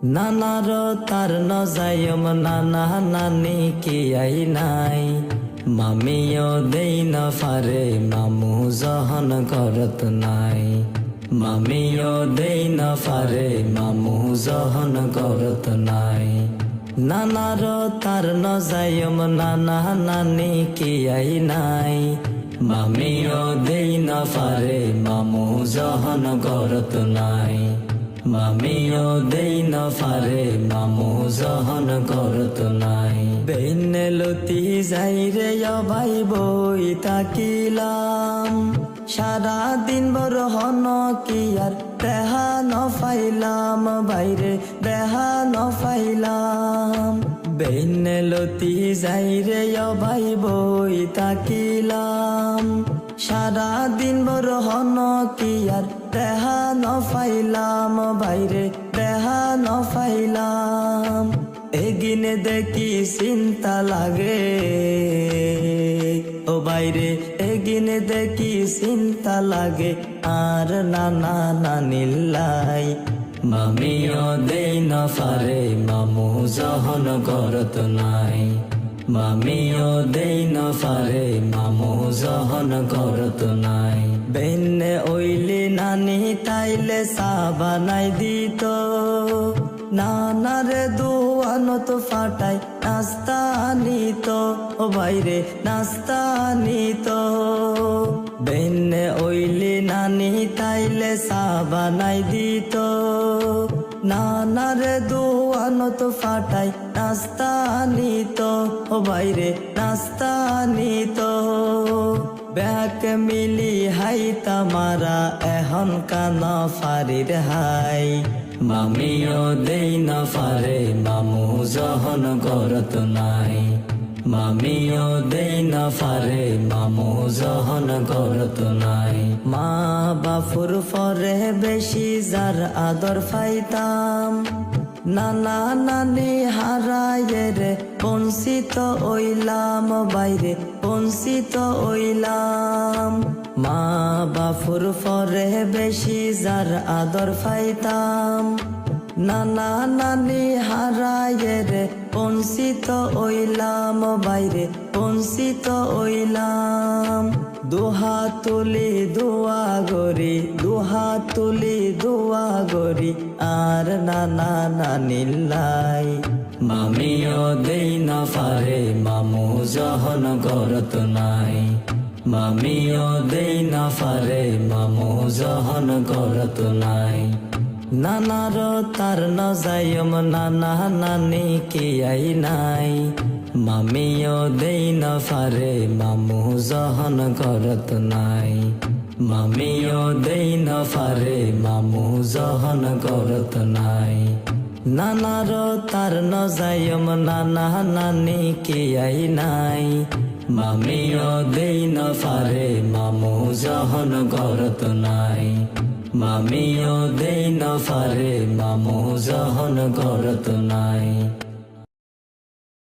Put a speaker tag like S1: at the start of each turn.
S1: নানার তার নজায়ম নানা নানি কি আই নাই, মামিও দেই না ফারে মামু জহন করত নাই। মামিও দেই না ফারে মামু জহন করত নাই। নানার তার নজায়ম নানা নানি কি আই নাই, মামিও দেই না ফারে মামু জহন করত নাই। মামিও দেই না ফারে মামু জহন করত নাই। বেইনে লতি যাই রে ভাই বই তাকিলাম, সারা দিন বড় হন কি আর দেহা ন ফাইলাম, বাইরে দেহা ন ফাইলাম। বেইনে লতি যাই রে ভাই বই তাকিলাম, সারা দিন বড় হন কি আর দেহা ন ফাইলাম, বাইরে দেহা ন ফাইলাম। এগিনে দেখি চিন্তা লাগে ও বাইরে, এগিনে দেখি চিন্তা লাগে আর নানা নানিল্লাই। মামিও দেই না ফারে মামু জহন করত নাই। মামিও দেই না ফারে মামু জহন করত নাই। বেনে ওইলি নানি তাইলে চা বানাই দিত, নানারে দুয়ানত ফাটাই নাস্তা আনিত, ও বাইরে নাস্তা আনিত। বেনে ওইলি নানি তাইলে চা বানাই দিত, নানারে দুয়ানত ফাটাই নাস্তা আনিত, ও বাইরে নাস্তা আনিত। ব্যাক মিলি হাই তামারা এখন কানা ফারির হাই। মামিও দেই না ফারে মামু জহন করত নাই। মামিও দেই না ফারে মামু জহন করত নাই। মা বাপুর ফরে বেশি যার আদর পাইতাম, নানা নানি হারায়ে রে বঞ্চিত ওইলাম, বাইরে বঞ্চিত ওইলাম। মা বাপুর ফরে বেশি যার আদর পাইতাম, নানা নানি হারায়ে রে বঞ্চিত ওইলাম, বাইরে বঞ্চিত ওইলাম। দুহাত তুলি দোয়া গরি, দুহাত তুলি দোয়া গরি আর নানা নানিল্লাই। মামিও দেই না ফারে মামু জহন করত নাই। মামিও দেই না ফারে মামু জহন করত নাই। নানার তার নজায়ম নানা নানি কি আই নাই, মামিও দেই না ফারে মামু জহন করত নাই। মামিও দেই না ফারে মামু জহন করত নাই। নানার তার নজায়ম নানা নানি কি আই নাই, মামিও দেই না ফারে মামু জহন করত নাই। মামিও দেই না ফারে মামু জহন করত নাই।